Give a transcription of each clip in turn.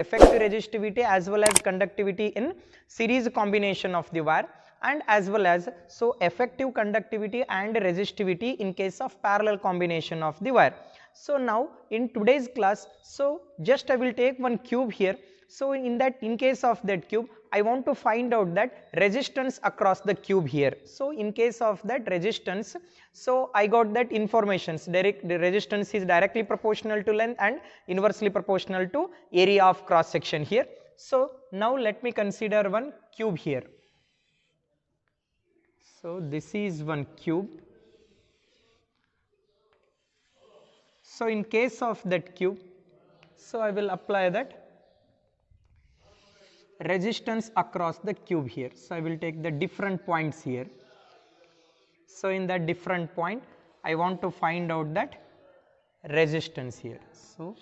effective resistivity as well as conductivity in series combination of the wire, and as well as effective conductivity and resistivity in case of parallel combination of the wire. So now in today's class, just I will take one cube here. So in case of that cube, I want to find out that resistance across the cube here. So in case of that resistance, so I got that informations. The resistance is directly proportional to length and inversely proportional to area of cross section here. So now let me consider one cube here. So this is one cube. So in case of that cube, so I will apply that resistance across the cube here. So I will take the different points here. So in that different point, I want to find out that resistance here. So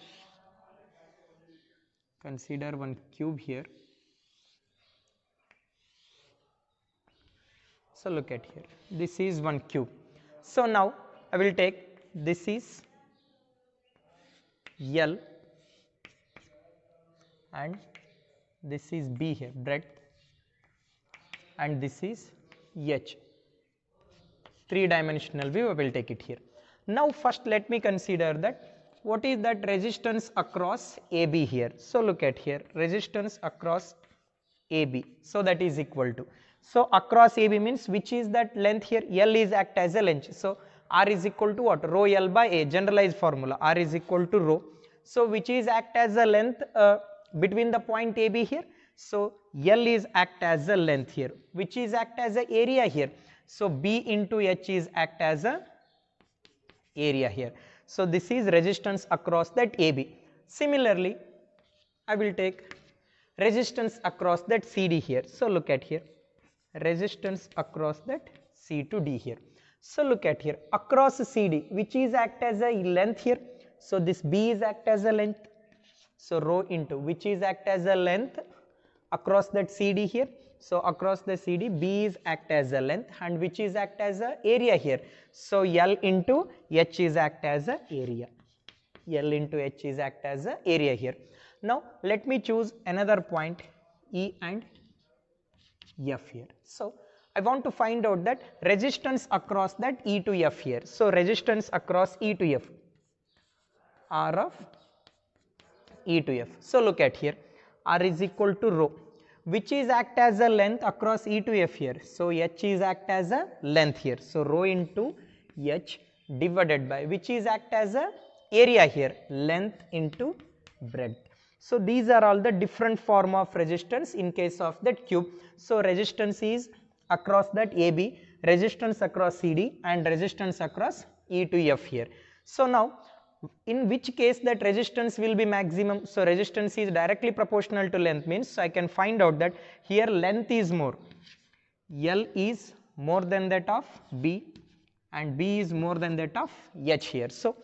consider one cube here. So look at here, this is one cube. So now I will take, this is L and this is B here, breadth, and this is H. Three-dimensional view I will take it here. Now first let me consider that what is that resistance across AB here. So look at here, resistance across AB, so that is equal to, so across AB means which is that length here, L is act as a length. So R is equal to what, rho L by A, generalized formula, R is equal to rho. So which is act as a length between the point AB here. So L is act as a length here, which is act as a area here. So B into H is act as a area here. So this is resistance across that AB. Similarly, I will take resistance across that CD here. So look at here, resistance across that C to D here. So look at here, across CD, which is act as a length here. So this B is act as a length. So rho into which is act as a length across that CD here. So across the CD, B is act as a length and which is act as a area here. So L into H is act as a area. L into H is act as a area here. Now let me choose another point E and F here. So I want to find out that resistance across that E to F here. So resistance across E to F, R of E to F. So look at here, R is equal to rho, which is act as a length across E to F here. So H is act as a length here. So rho into H divided by which is act as a area here, length into breadth. So these are all the different form of resistance in case of that cube. So resistance is across that AB, resistance across CD and resistance across E to F here. So now in which case that resistance will be maximum. So resistance is directly proportional to length means, so I can find out that here length is more, L is more than that of B and B is more than that of H here. So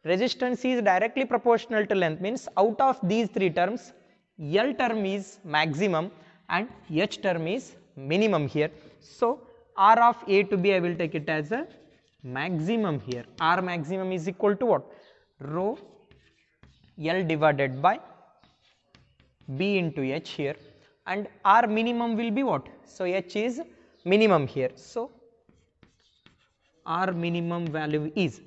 resistance is directly proportional to length means out of these three terms, L term is maximum and H term is minimum here. So R of A to B I will take it as a maximum here. R maximum is equal to what, rho L divided by B into H here, and R minimum will be what, so H is minimum here. So R minimum value is,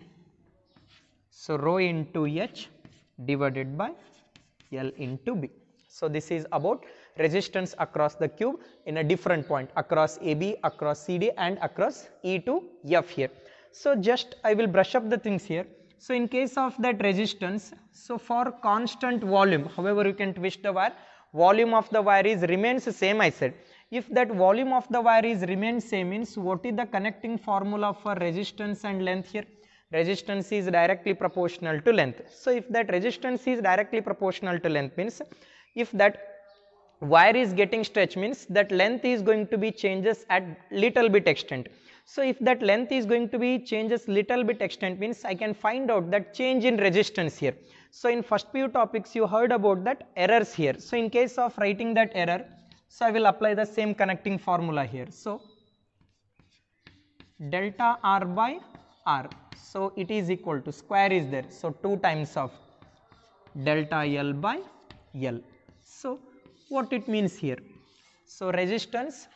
so rho into H divided by L into B. So this is about resistance across the cube in a different point across AB, across CD and across E to F here. So just I will brush up the things here. So in case of that resistance, so for constant volume, however you can twist the wire, volume of the wire is remains same I said. If that volume of the wire is remains same means what is the connecting formula for resistance and length here? Resistance is directly proportional to length. So if that resistance is directly proportional to length means if that wire is getting stretched means that length is going to be changes at little bit extent. So if that length is going to be changes little bit extent means I can find out that change in resistance here. So in first few topics you heard about that errors here. So in case of writing that error, so I will apply the same connecting formula here. So delta R by R, so it is equal to, square is there, so 2 times of delta L by L. So what it means here? So resistance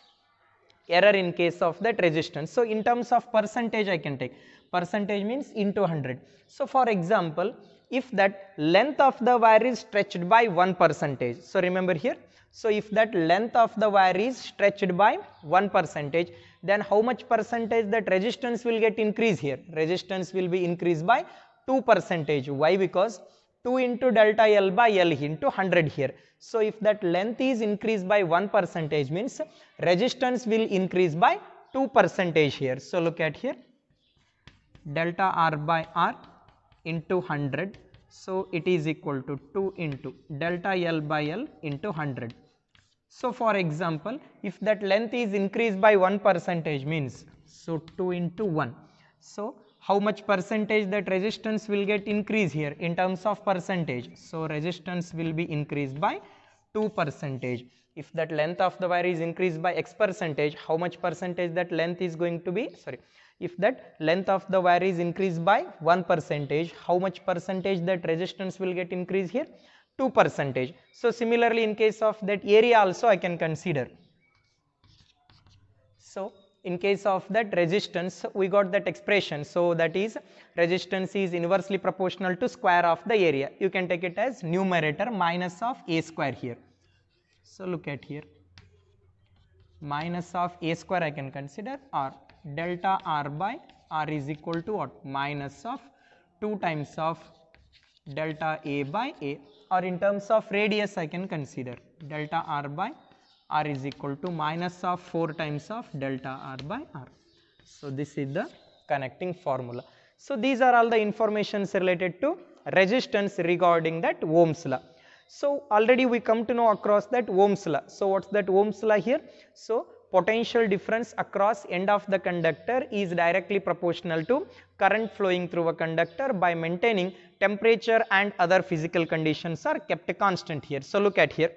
error in case of that resistance. So in terms of percentage I can take, percentage means into 100. So for example, if that length of the wire is stretched by 1%, so remember here, so if that length of the wire is stretched by 1%, then how much percentage that resistance will get increased here? Resistance will be increased by 2%. Why? Because 2 into delta L by L into 100 here. So if that length is increased by 1%, means resistance will increase by 2% here. So look at here, delta R by R into 100. So it is equal to 2 into delta L by L into 100. So for example, if that length is increased by 1%, means so 2 into 1. So how much percentage that resistance will get increased here in terms of percentage? So resistance will be increased by 2%. If that length of the wire is increased by X percentage, how much percentage that length is going to be? Sorry, if that length of the wire is increased by 1%, how much percentage that resistance will get increased here? 2%. So similarly in case of that area also I can consider. So in case of that resistance, we got that expression. So that is, resistance is inversely proportional to square of the area. You can take it as numerator minus of A square here. So look at here, minus of A square I can consider, or delta R by R is equal to what? Minus of 2 times of delta A by A, or in terms of radius I can consider delta R by R is equal to minus of 4 times of delta R by R. So this is the connecting formula. So these are all the informations related to resistance regarding that Ohm's law. So already we come to know across that Ohm's law. So what's that Ohm's law here? So potential difference across end of the conductor is directly proportional to current flowing through a conductor by maintaining temperature and other physical conditions are kept constant here. So look at here,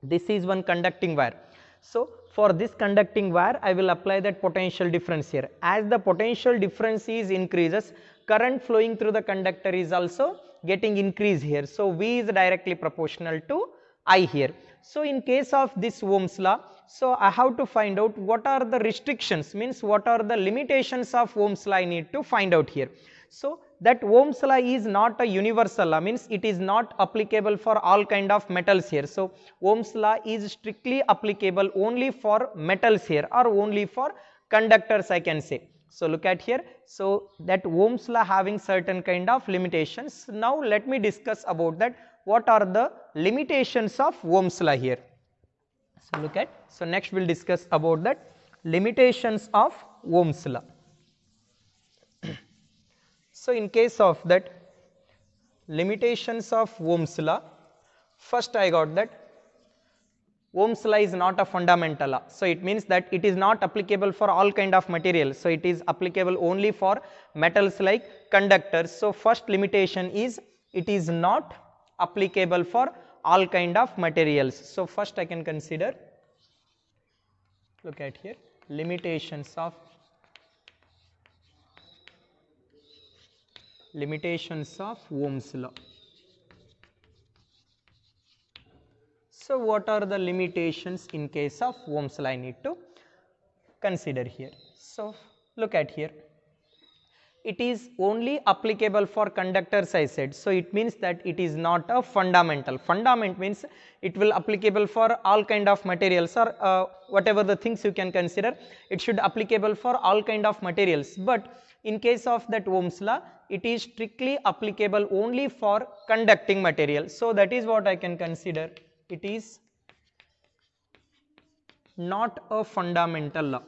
this is one conducting wire. So for this conducting wire I will apply that potential difference here. As the potential difference is increases, current flowing through the conductor is also getting increased here. So V is directly proportional to I here. So in case of this Ohm's law, so I have to find out what are the restrictions, means what are the limitations of Ohm's law I need to find out here. So that Ohm's law is not a universal law, means it is not applicable for all kind of metals here. So Ohm's law is strictly applicable only for metals here, or only for conductors I can say. So look at here, so that Ohm's law having certain kind of limitations. Now let me discuss about that, what are the limitations of Ohm's law here. So look at, so next we will discuss about that limitations of Ohm's law. So in case of that limitations of Ohm's law, first I got that Ohm's law is not a fundamental law. So it means that it is not applicable for all kind of materials. So it is applicable only for metals like conductors. So first limitation is, it is not applicable for all kind of materials. So first I can consider, look at here, limitations of Ohm's law. So what are the limitations in case of Ohm's law I need to consider here. So look at here, it is only applicable for conductors I said. So it means that it is not a fundamental. Fundament means it will applicable for all kind of materials, or whatever the things you can consider, it should applicable for all kind of materials. But in case of that Ohm's law, it is strictly applicable only for conducting material. So that is what I can consider, it is not a fundamental law.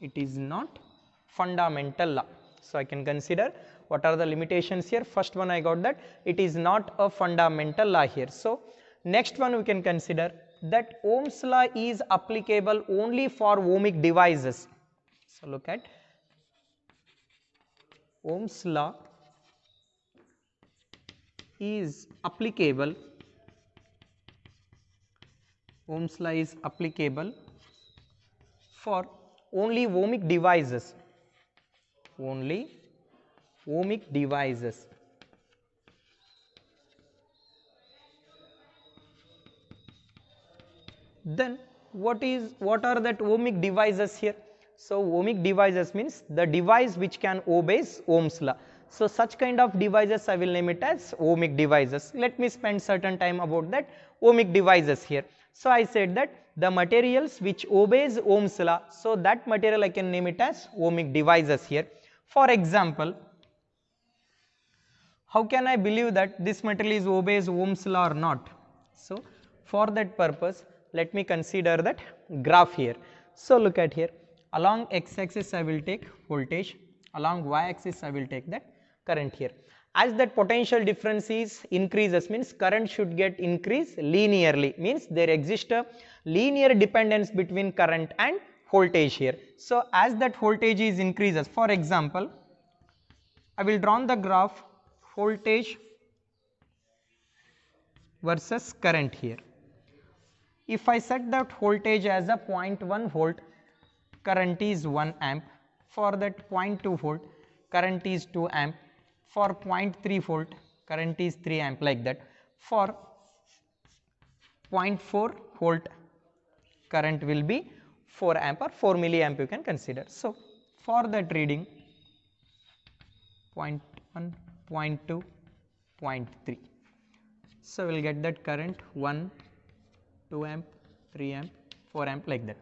It is not fundamental law. So I can consider what are the limitations here. First one I got that it is not a fundamental law here. So next one we can consider that Ohm's law is applicable only for ohmic devices. So look at, Ohm's law is applicable, Ohm's law is applicable for only ohmic devices, only ohmic devices. Then what are that ohmic devices here? So ohmic devices means the device which can obey Ohm's law. So such kind of devices I will name it as ohmic devices. Let me spend certain time about that ohmic devices here. So I said that the materials which obeys Ohm's law, so that material I can name it as ohmic devices here. For example, how can I believe that this material is obeys Ohm's law or not? So for that purpose, let me consider that graph here. So look at here, along x-axis I will take voltage, along y-axis I will take that current here. As that potential difference is increases means current should get increased linearly, means there exists a linear dependence between current and voltage here. So as that voltage is increases, for example, I will draw the graph voltage versus current here. If I set that voltage as a 0.1 volt, current is 1 amp. For that 0.2 volt, current is 2 amp. For 0.3 volt, current is 3 amp, like that. For 0.4 volt, current will be 4 amp or 4 milliamp you can consider. So for that reading 0.1, 0.2, 0.3. So we will get that current 1, 2 amp, 3 amp, 4 amp, like that.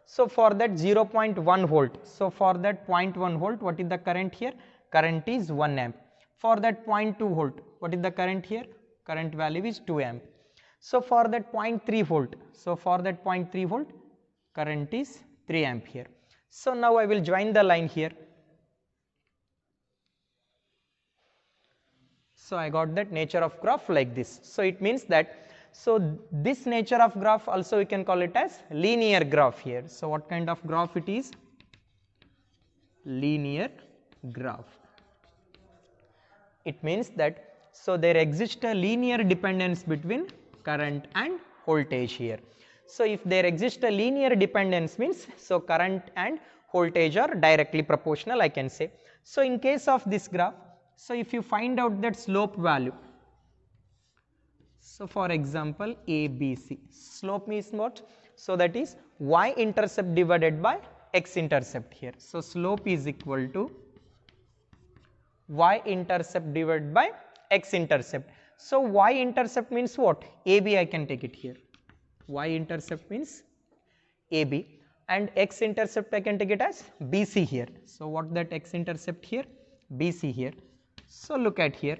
So for that 0.1 volt, so for that 0.1 volt, what is the current here? Current is 1 amp. For that 0.2 volt, what is the current here? Current value is 2 amp. So for that 0.3 volt, so for that 0.3 volt, current is 3 amp here. So now I will join the line here. So I got that nature of graph like this. So it means that, so this nature of graph also we can call it as linear graph here. So what kind of graph it is? Linear graph. It means that, so there exists a linear dependence between current and voltage here. So if there exists a linear dependence means, so current and voltage are directly proportional, I can say. So in case of this graph, so if you find out that slope value, so for example ABC, slope means what? So that is y-intercept divided by x-intercept here. So slope is equal to y-intercept divided by x-intercept. So y-intercept means what? AB I can take it here. Y-intercept means AB, and x-intercept I can take it as BC here. So what that x-intercept here? BC here. So look at here,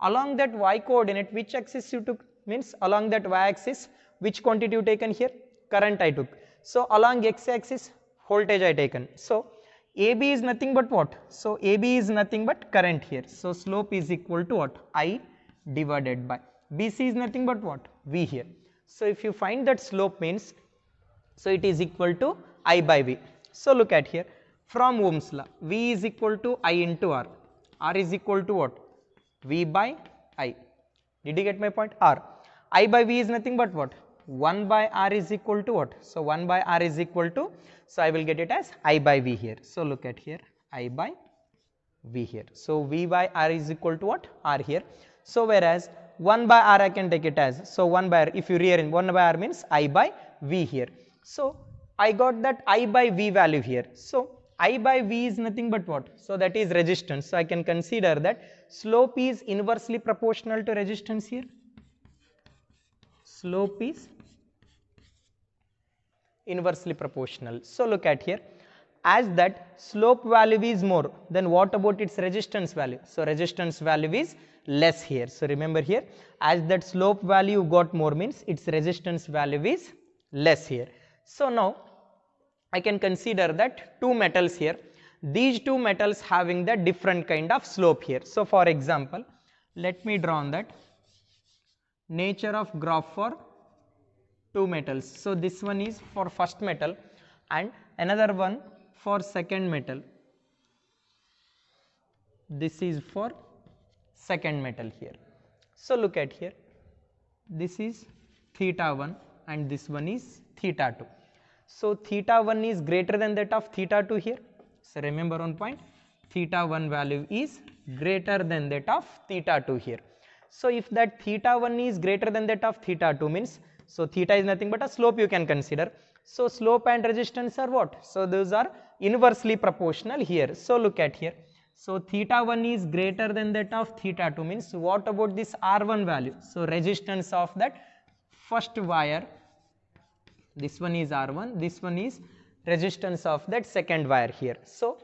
along that y coordinate which axis you took? Means along that y axis which quantity you taken here? Current I took. So along x axis voltage I taken. So AB is nothing but what? So AB is nothing but current here. So slope is equal to what? I divided by BC is nothing but what? V here. So if you find that slope means, so it is equal to I by V. So look at here, from Ohm's law, V is equal to I into R. R is equal to what? V by I. Did you get my point? R. I by V is nothing but what? 1 by R is equal to what? So 1 by R is equal to, so I will get it as I by V here. So look at here, I by V here. So V by R is equal to what? R here. So whereas 1 by R I can take it as, so 1 by R, if you rearrange 1 by R means I by V here. So I got that I by V value here. So I by V is nothing but what? So that is resistance. So I can consider that slope is inversely proportional to resistance here. Slope is inversely proportional. So look at here, as that slope value is more, then what about its resistance value? So resistance value is less here. So remember here, as that slope value got more means its resistance value is less here. So now I can consider that two metals here, these two metals having the different kind of slope here. So for example, let me draw on that nature of graph for two metals. So this one is for first metal and another one for second metal. This is for second metal here. So look at here, this is theta 1 and this one is theta 2. So theta 1 is greater than that of theta 2 here. So remember one point, theta 1 value is greater than that of theta 2 here. So if that theta 1 is greater than that of theta 2 means, so theta is nothing but a slope you can consider. So slope and resistance are what? So those are inversely proportional here. So look at here. So theta 1 is greater than that of theta 2 means what about this R1 value? So resistance of that first wire, this one is R1, this one is resistance of that second wire here. So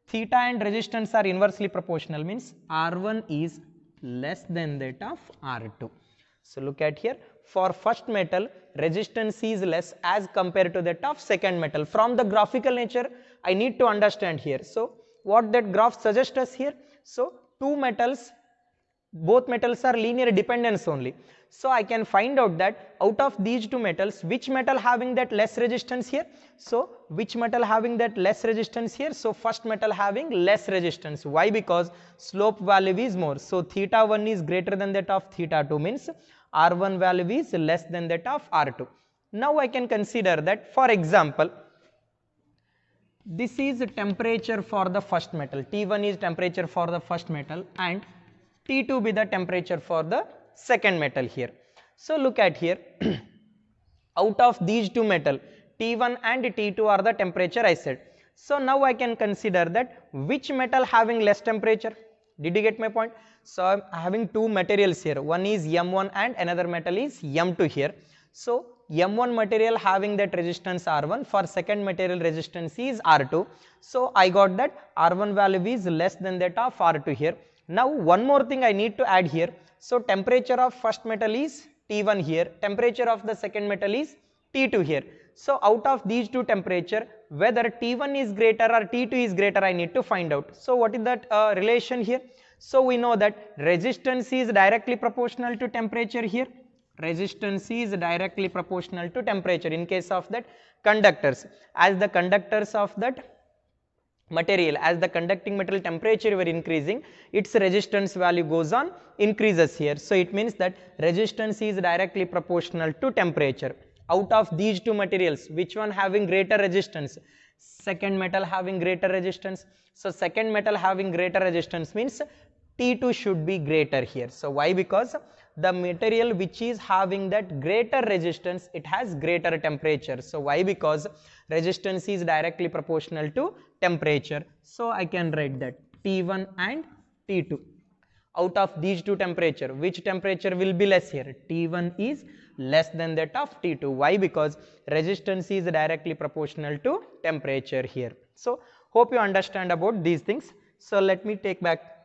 theta and resistance are inversely proportional means R1 is less than that of R2. So look at here, for first metal resistance is less as compared to that of second metal. From the graphical nature I need to understand here. So what that graph suggests us here? So two metals, both metals are linear dependence only. So I can find out that out of these two metals, which metal having that less resistance here? So which metal having that less resistance here? So first metal having less resistance. Why? Because slope value is more. So theta 1 is greater than that of theta 2 means R1 value is less than that of R2. Now I can consider that, for example, this is temperature for the first metal, T1 is temperature for the first metal and T2 be the temperature for the second metal here. So look at here, out of these two metal, T1 and T2 are the temperature I said. So now I can consider that which metal having less temperature. Did you get my point? So I am having two materials here, one is M1 and another metal is M2 here. So M1 material having that resistance R1, for second material resistance is R2. So I got that R1 value is less than that of R2 here. Now one more thing I need to add here. So temperature of first metal is T1 here, temperature of the second metal is T2 here. So out of these two temperature, whether T1 is greater or T2 is greater, I need to find out. So what is that relation here? So we know that resistance is directly proportional to temperature here. Resistance is directly proportional to temperature in case of that conductors. As the conductors of that material, as the conducting material temperature were increasing, its resistance value goes on increases here. So it means that resistance is directly proportional to temperature. Out of these two materials, which one having greater resistance? Second metal having greater resistance. So second metal having greater resistance means T2 should be greater here. So why? Because the material which is having that greater resistance, it has greater temperature. So why? Because resistance is directly proportional to temperature. So I can write that T1 and T2. Out of these two temperature, which temperature will be less here? T1 is less than that of T2. Why? Because resistance is directly proportional to temperature here. So hope you understand about these things. So let me take back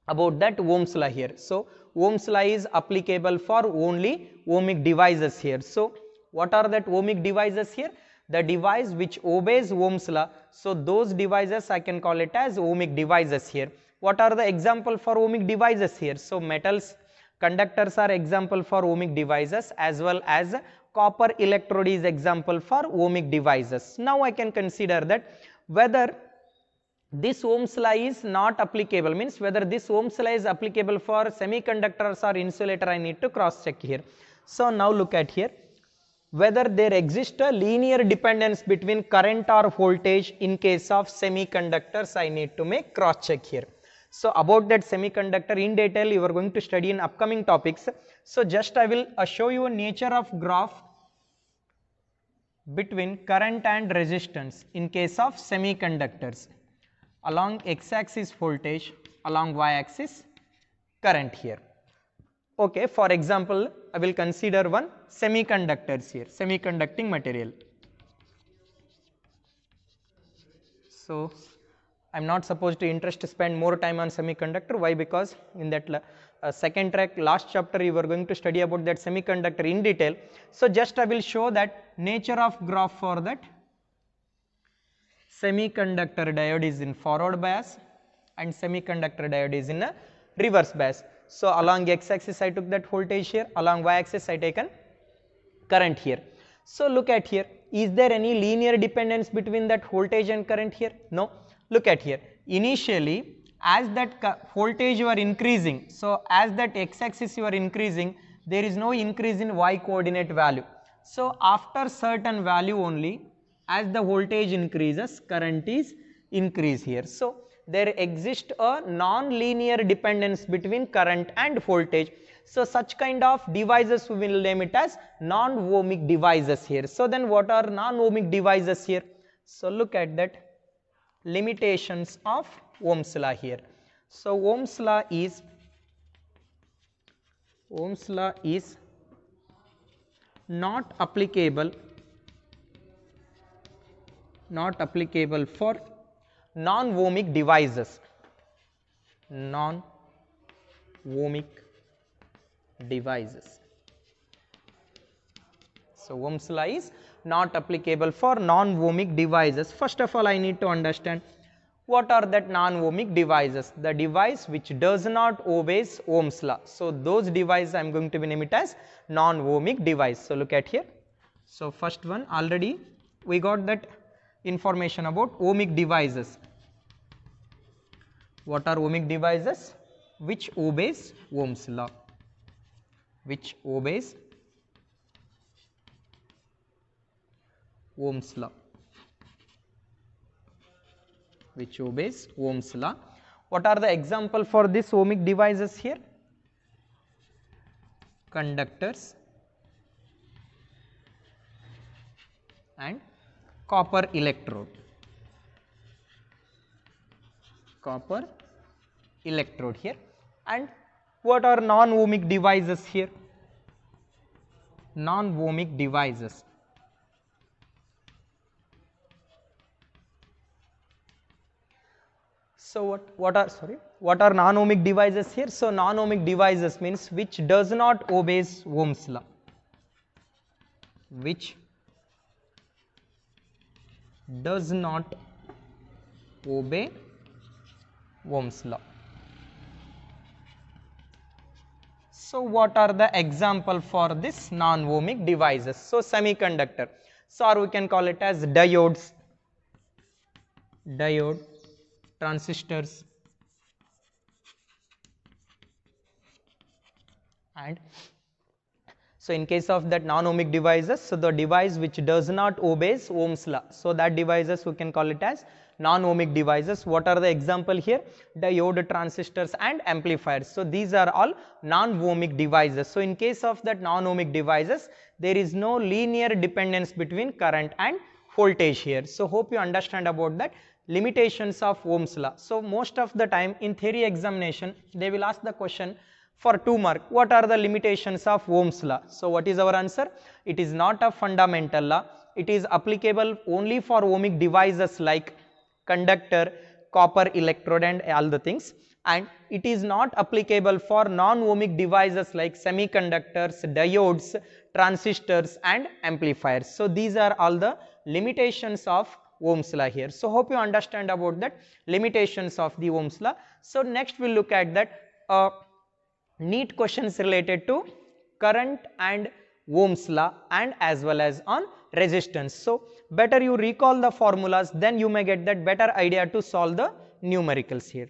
about that Ohm's law here. So Ohm's law is applicable for only ohmic devices here. So what are that ohmic devices here? The device which obeys Ohm's law. So those devices I can call it as ohmic devices here. What are the example for ohmic devices here? So metals, conductors are example for ohmic devices, as well as copper electrode is example for ohmic devices. Now I can consider that whether this Ohm's law is not applicable, means whether this Ohm's law is applicable for semiconductors or insulator, I need to cross check here. So now look at here, whether there exists a linear dependence between current or voltage in case of semiconductors, I need to make cross check here. So about that semiconductor in detail you are going to study in upcoming topics. So just I will show you a nature of graph between current and resistance in case of semiconductors. Along x-axis voltage, along y-axis current here. Okay, for example, I will consider one semiconductors here, semiconducting material. So I am not supposed to spend more time on semiconductor. Why? Because in that second track, last chapter, you were going to study about that semiconductor in detail. So just I will show that nature of graph for that semiconductor diode is in forward bias and semiconductor diode is in a reverse bias. So along x-axis I took that voltage here, along y-axis I taken current here. So look at here, is there any linear dependence between that voltage and current here? No. Look at here, initially as that voltage you are increasing, so as that x-axis you are increasing, there is no increase in y coordinate value. So after certain value only, as the voltage increases, current is increase here. So there exists a non-linear dependence between current and voltage. So such kind of devices we will name it as non-ohmic devices here. So then what are non-ohmic devices here? So look at that limitations of Ohm's law here. So Ohm's law is not applicable for non-ohmic devices. Non-ohmic devices. So Ohm's law is not applicable for non-ohmic devices. First of all, I need to understand what are that non-ohmic devices. The device which does not obeys Ohm's law. So those devices I am going to be name it as non-ohmic device. So look at here. So first one, already we got that information about ohmic devices. What are ohmic devices? Which obeys Ohm's law. Which obeys Ohm's law. Which obeys Ohm's law. What are the example for this ohmic devices here? Conductors and copper electrode. Copper electrode here. And what are non-ohmic devices here? Non-ohmic devices. So what are non-ohmic devices here? So non-ohmic devices means which does not obeys Ohm's law. Which does not obey Ohm's law. So what are the example for this non-ohmic devices? So semiconductor. So or we can call it as diodes, transistors, and so in case of that non-ohmic devices, so the device which does not obeys Ohm's law, so that devices we can call it as non-ohmic devices. What are the example here? Diode, transistors and amplifiers. So these are all non-ohmic devices. So in case of that non-ohmic devices, there is no linear dependence between current and voltage here. So hope you understand about that limitations of Ohm's law. So most of the time in theory examination, they will ask the question for 2 mark, what are the limitations of Ohm's law? So what is our answer? It is not a fundamental law. It is applicable only for ohmic devices like conductor, copper electrode and all the things, and it is not applicable for non-ohmic devices like semiconductors, diodes, transistors and amplifiers. So these are all the limitations of Ohm's law here. So hope you understand about that limitations of the Ohm's law. So next we'll look at that neat questions related to current and Ohm's law and as well as on resistance. So better you recall the formulas, then you may get that better idea to solve the numericals here.